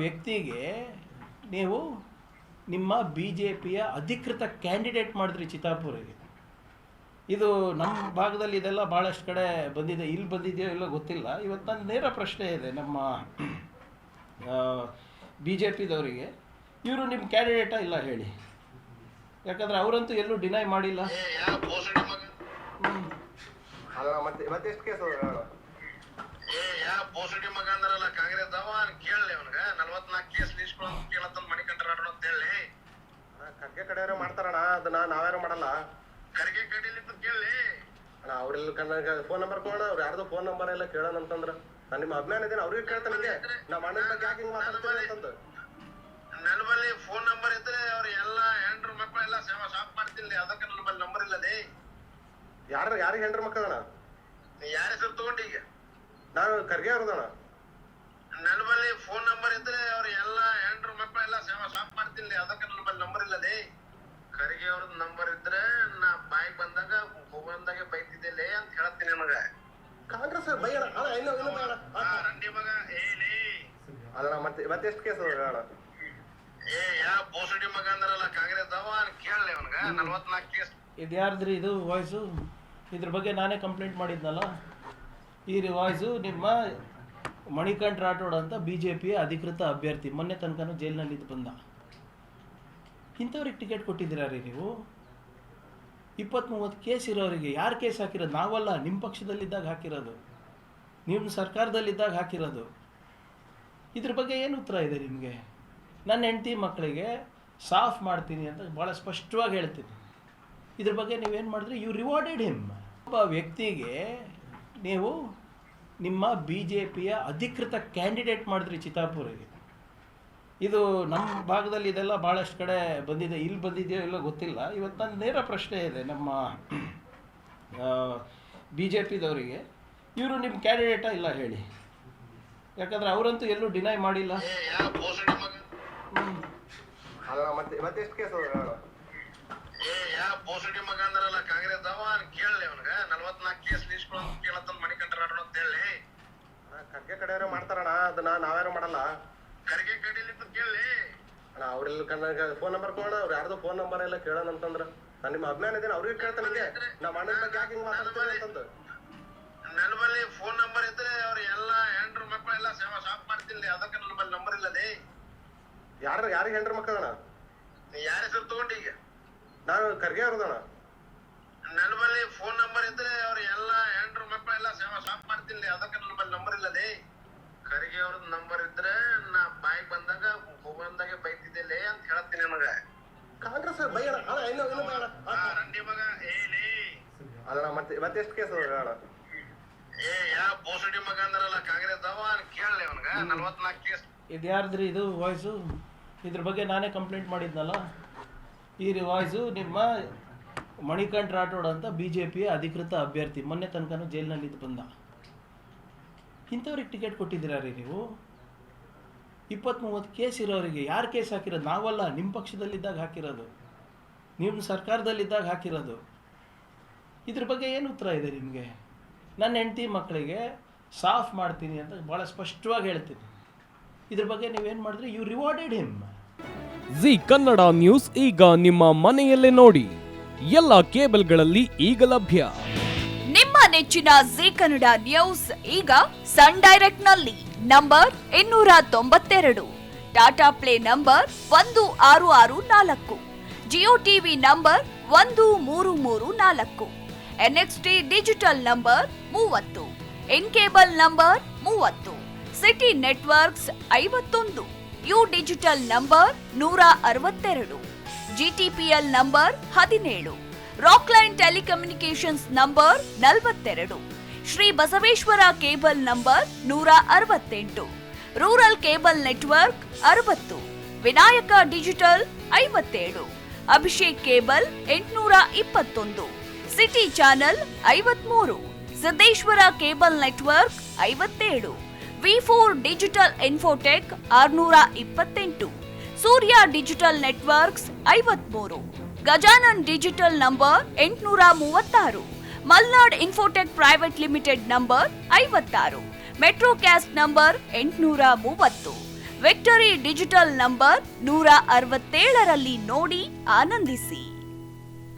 ವ್ಯಕ್ತಿಗೆ ನೀವು ನಿಮ್ಮ BJPಯ ಅಧಿಕೃತ ಕ್ಯಾಂಡಿಡೇಟ್ ಮಾಡಿದ್ರಿ ಚಿತ್ತಾಪುರಿಗೆ. ಇದು ನಮ್ಮ ಭಾಗದಲ್ಲಿ ಇದೆಲ್ಲ ಭಾಳಷ್ಟು ಕಡೆ ಬಂದಿದೆ, ಇಲ್ಲಿ ಬಂದಿದೆಯೋ ಇಲ್ಲೋ ಗೊತ್ತಿಲ್ಲ. ಇವತ್ತು ನನ್ನ ನೇರ ಪ್ರಶ್ನೆ ಇದೆ ನಮ್ಮ BJPದವರಿಗೆ, ಇವರು ನಿಮ್ಮ ಕ್ಯಾಂಡಿಡೇಟಾ ಇಲ್ಲ ಹೇಳಿ, ಯಾಕಂದರೆ ಅವರಂತೂ ಎಲ್ಲೂ ಡಿನೈ ಮಾಡಿಲ್ಲ. ಮತ್ತೆ ಎಷ್ಟು ಕೇಸ್ ಬೋಸಡಿ ಮಗ ಅಂದ್ರಲ್ಲ ಕಾಂಗ್ರೆಸ್ ದವ ಕೇಳಲಿ ಅವನಿಗೆ 44 ಕೇಸ್ ಲೀಸ್ಕೊಂಡು ಕೇಳತ್ತಂತ ಮಣಿಕಂಠ ರಾಠೋಡ್ ಅಂತ ಹೇಳಿ ಖರ್ಗೆ ಕಡೆಯವರು ಮಾಡ್ತಾರಣ್ಣ, ಅದನ್ನ ನಾವ್ಯಾರು ಮಾಡಲ್ಲ. ಖರ್ಗೆ ಕಡೆಯಲ್ಲಿ ಕೇಳಿ ಅಣ್ಣ, ಅವ್ರೆಲ್ಲ ಕಣ್ಣ ಫೋನ್ ನಂಬರ್ ಕೊಡೋಣ, ಅವ್ರು ಯಾರ್ದು ಫೋನ್ ನಂಬರ್ ಎಲ್ಲ ಕೇಳೋಣ ಅಂತಂದ್ರ ನಾನು ನಿಮ್ಮ ಅಭಿಮಾನ ಇದ್ದೀನಿ, ಅವ್ರಿಗೆ ಕೇಳ್ತಾನೆ ನಿಮಗೆ ನಮ್ಮ ಅಣ್ಣನ ಬಗ್ಗೆ ಯಾಕೆ ಹಿಂಗೆ ಮಾತಾಡ್ತಾರೆ ಅಂತಂದು. ನನ್ನ ಬಳಿ ಫೋನ್ ನಂಬರ್ ಇದ್ರೆ ಅವ್ರು ಎಲ್ಲ ಹೆಂಡ್ರು ಮಕ್ಕಳೆಲ್ಲ ಸೇವಾ ಶಾಪ್ ಮಾಡ್ತಿಲ್ಲ, ಅದಕ್ಕೆ ನನ್ನ ಬಳಿ ನಂಬರ್ ಇಲ್ಲದೆ. ಯಾರಿಗೆ ಹೆಂಡ್ರು ಮಕ್ಕಳಣ್ಣ? ಯಾರ ಹೆಸರು ತಗೊಂಡು ಈಗ ನಾನು ಖರ್ಗೆ ಅವ್ರದಣ್ಣ. ನನ್ನ ಬಳಿ ಫೋನ್ ನಂಬರ್ ಇದ್ರೆ ಅವ್ರು ಎಲ್ಲ ಹೆಂಡ್ರು ಮಕ್ಕಳೆಲ್ಲ ಸೇವಾ ಶಾಪ್ ಮಾಡ್ತಿಲ್ಲ, ಅದಕ್ಕೆ ನನ್ನ ಬಳಿ ನಂಬರ್ ಇಲ್ಲದೆ. ಖರ್ಗೆ ಅವ್ರದ್ದು ನಂಬರ್ ಇದ್ರೆ ನಾ ಬಾಯಿಗೆ ಬಂದಾಗ ಮೊಬೈಲ್ದಾಗೆ ಬೈತಿದ್ದೆ ಅಂತ ಹೇಳ್ತೀನಿ ನನಗೆ. ಕಾಂಗ್ರೆಸ್ ರಂಡಿ ಮಗ ಏನಿ ಅಲ್ಲ ಮತ್ತೆ ಎಷ್ಟು ಕೇಸ್ ಅಣ್ಣ? ಬೋಸಡಿ ಮಗ ಅಂದ್ರಲ್ಲ ಕಾಂಗ್ರೆಸ್ ದವ ಕೇಳಲಿ ಅವನಿಗೆ 44 ಕೇಸ್. ಇದು ಯಾರ್ದ್ರಿ ಇದು ವಾಯ್ಸು? ಇದ್ರ ಬಗ್ಗೆ ನಾನೇ ಕಂಪ್ಲೇಂಟ್ ಮಾಡಿದ್ನಲ್ಲ. ಈ ವಾಯ್ಸು ನಿಮ್ಮ ಮಣಿಕಂಠ ರಾಠೋಡ್ ಅಂತ BJPಯ ಅಧಿಕೃತ ಅಭ್ಯರ್ಥಿ, ಮೊನ್ನೆ ತನಕನೂ ಜೈಲಿನಲ್ಲಿ ಬಂದ. ಇಂಥವ್ರಿಗೆ ಟಿಕೆಟ್ ಕೊಟ್ಟಿದ್ದೀರಾ ರೀ ನೀವು? 20-30 ಕೇಸ್ ಇರೋರಿಗೆ ಯಾರು ಕೇಸ್ ಹಾಕಿರೋದು? ನಾವಲ್ಲ, ನಿಮ್ಮ ಪಕ್ಷದಲ್ಲಿದ್ದಾಗ ಹಾಕಿರೋದು, ನಿಮ್ಮ ಸರ್ಕಾರದಲ್ಲಿದ್ದಾಗ ಹಾಕಿರೋದು. ಇದ್ರ ಬಗ್ಗೆ ಏನು ಉತ್ತರ ಇದೆ ನಿಮಗೆ? ನನ್ನ ಹೆಂಡತಿ ಮಕ್ಕಳಿಗೆ ಸಾಫ್ ಮಾಡ್ತೀನಿ ಅಂತ ಭಾಳ ಸ್ಪಷ್ಟವಾಗಿ ಹೇಳ್ತೀನಿ. ಇದ್ರ ಬಗ್ಗೆ ನೀವೇನು ಮಾಡಿದ್ರಿ? You rewarded him. ಒಬ್ಬ ವ್ಯಕ್ತಿಗೆ ನೀವು ನಿಮ್ಮ BJPಯ ಅಧಿಕೃತ ಕ್ಯಾಂಡಿಡೇಟ್ ಮಾಡಿದ್ರಿ ಚಿತ್ತಾಪುರಿಗೆ. ಇದು ನಮ್ಮ ಭಾಗದಲ್ಲಿ ಇದೆಲ್ಲ ಭಾಳಷ್ಟು ಕಡೆ ಬಂದಿದೆ, ಇಲ್ಲಿ ಬಂದಿದೆಯೋ ಇಲ್ಲೋ ಗೊತ್ತಿಲ್ಲ. ಇವತ್ತು ನನ್ನ ನೇರ ಪ್ರಶ್ನೆ ಇದೆ ನಮ್ಮ BJPದವರಿಗೆ, ಇವರು ನಿಮ್ಮ ಕ್ಯಾಂಡಿಡೇಟಾ ಇಲ್ಲ ಹೇಳಿ, ಯಾಕಂದರೆ ಅವರಂತೂ ಎಲ್ಲೂ ಡಿನೈ ಮಾಡಿಲ್ಲ. ಮತ್ತೆ ಎಷ್ಟು ಕೇಸ್ ಬೋಸಡಿ ಮಗ ಅಂದ್ರಲ್ಲ ಕಾಂಗ್ರೆಸ್ ದವ ಕೇಳಲಿ ಅವನಿಗೆ 44 ಕೇಸ್ ಲೀಸ್ಕೊಂಡು ಕೇಳತ್ತಂತ ಮಣಿಕಂಠ ರಾಠೋಡ್ ಅಂತ ಹೇಳಿ ಖರ್ಗೆ ಕಡೆಯವರು ಮಾಡ್ತಾರಣ್ಣ, ಅದನ್ನ ನಾವ್ಯಾರು ಮಾಡಲ್ಲ. ಖರ್ಗೆ ಕಡೆಯಲ್ಲಿ ಕೇಳಿ ಅಣ್ಣ, ಅವ್ರೆಲ್ಲ ಕಣ್ಣ ಫೋನ್ ನಂಬರ್ ಕೊಡೋಣ, ಅವ್ರು ಯಾರ್ದು ಫೋನ್ ನಂಬರ್ ಎಲ್ಲ ಕೇಳೋಣ ಅಂತಂದ್ರ ನಾನು ನಿಮ್ಮ ಅಭಿಮಾನ ಇದ್ದೀನಿ, ಅವ್ರಿಗೆ ಕೇಳ್ತಾನೆ ನಿಮಗೆ ನಮ್ಮ ಅಣ್ಣನ ಬಗ್ಗೆ ಯಾಕೆ ಹಿಂಗೆ ಮಾತಾಡ್ತಾರೆ ಅಂತಂದು. ನನ್ನ ಬಳಿ ಫೋನ್ ನಂಬರ್ ಇದ್ರೆ ಅವ್ರು ಎಲ್ಲ ಹೆಂಡ್ರು ಮಕ್ಕಳೆಲ್ಲ ಸೇವಾ ಶಾಪ್ ಮಾಡ್ತಿಲ್ಲ, ಅದಕ್ಕೆ ನನ್ನ ಬಳಿ ನಂಬರ್ ಇಲ್ಲದೆ. ಯಾರಿಗೆ ಹೆಂಡ್ರು ಮಕ್ಕಳಣ್ಣ? ಯಾರ ಹೆಸರು ತಗೊಂಡು ಈಗ ನಾನು ಖರ್ಗೆ ಅವ್ರದಣ್ಣ. ನನ್ನ ಬಳಿ ಫೋನ್ ನಂಬರ್ ಇದ್ರೆ ಅವ್ರು ಎಲ್ಲ ಹೆಂಡ್ರು ಮಕ್ಕಳೆಲ್ಲ ಸೇವಾ ಶಾಪ್ ಮಾಡ್ತಿಲ್ಲ, ಅದಕ್ಕೆ ನನ್ನ ಬಳಿ ನಂಬರ್ ಇಲ್ಲದೆ. ಖರ್ಗೆ ಅವ್ರದ್ದು ನಂಬರ್ ಇದ್ರೆ ನಾ ಬಾಯಿಗೆ ಬಂದಾಗ ಮೊಬೈಲ್ದಾಗೆ ಬೈತಿದ್ದೆ ಅಂತ ಹೇಳ್ತೀನಿ ನನಗೆ. ಕಾಂಗ್ರೆಸ್ ರಂಡಿ ಮಗ ಏನಿ ಅಲ್ಲ ಮತ್ತೆ ಎಷ್ಟು ಕೇಸ್ ಅಣ್ಣ? ಬೋಸಡಿ ಮಗ ಅಂದ್ರಲ್ಲ ಕಾಂಗ್ರೆಸ್ ದವ ಕೇಳಲಿ ಅವನಿಗೆ 44 ಕೇಸ್. ಇದು ಯಾರ್ದ್ರಿ ಇದು ವಾಯ್ಸು? ಇದ್ರ ಬಗ್ಗೆ ನಾನೇ ಕಂಪ್ಲೇಂಟ್ ಮಾಡಿದ್ನಲ್ಲ. ಈ ವಾಯ್ಸು ನಿಮ್ಮ ಮಣಿಕಂಠ ರಾಠೋಡ್ ಅಂತ BJPಯ ಅಧಿಕೃತ ಅಭ್ಯರ್ಥಿ, ಮೊನ್ನೆ ತನಕನೂ ಜೈಲಿನಲ್ಲಿ ಬಂದ. ಇಂಥವ್ರಿಗೆ ಟಿಕೆಟ್ ಕೊಟ್ಟಿದ್ದೀರಾ ರೀ ನೀವು? 20-30 ಕೇಸ್ ಇರೋರಿಗೆ ಯಾರು ಕೇಸ್ ಹಾಕಿರೋದು? ನಾವಲ್ಲ, ನಿಮ್ಮ ಪಕ್ಷದಲ್ಲಿದ್ದಾಗ ಹಾಕಿರೋದು, ನಿಮ್ಮ ಸರ್ಕಾರದಲ್ಲಿದ್ದಾಗ ಹಾಕಿರೋದು. ಇದ್ರ ಬಗ್ಗೆ ಏನು ಉತ್ತರ ಇದೆ ನಿಮಗೆ? ನನ್ನ ಹೆಂಡತಿ ಮಕ್ಕಳಿಗೆ ಸಾಫ್ ಮಾಡ್ತೀನಿ ಅಂತ ಭಾಳ ಸ್ಪಷ್ಟವಾಗಿ ಹೇಳ್ತೀನಿ. ಇದ್ರ ಬಗ್ಗೆ ನೀವೇನು ಮಾಡಿದ್ರಿ? You rewarded him. Zee Kannada news ಈಗ ನಿಮ್ಮ ಮನೆಯಲ್ಲೇ ನೋಡಿ, ಎಲ್ಲ ಕೇಬಲ್ಗಳಲ್ಲಿ ಈಗ ಲಭ್ಯ. ನಿಮ್ಮ ನೆಚ್ಚಿನ ಜಿ ಕನ್ನಡ ನ್ಯೂಸ್ ಈಗ ಸನ್ ಡೈರೆಕ್ಟ್ ನಲ್ಲಿ number 292, Tata play number 1664, Jio TV number 1334, NXT digital number 30, in cable number 30, city networks 51, U digital number 162, GTPL number 17, Rockline telecommunications number 42, Shri Basaveshwara cable number 168, rural cable network 60, Vinayaka digital 57, Abhishek cable 821, city channel 53, Siddeshwara cable network 57, V4 digital Infotech 628, Surya digital networks 53, Gajanan digital number 836, Malnad infotech private limited number 56, Metrocast number 830, Victory digital number 167ರಲ್ಲಿ ನೋಡಿ ಆನಂದಿಸಿ.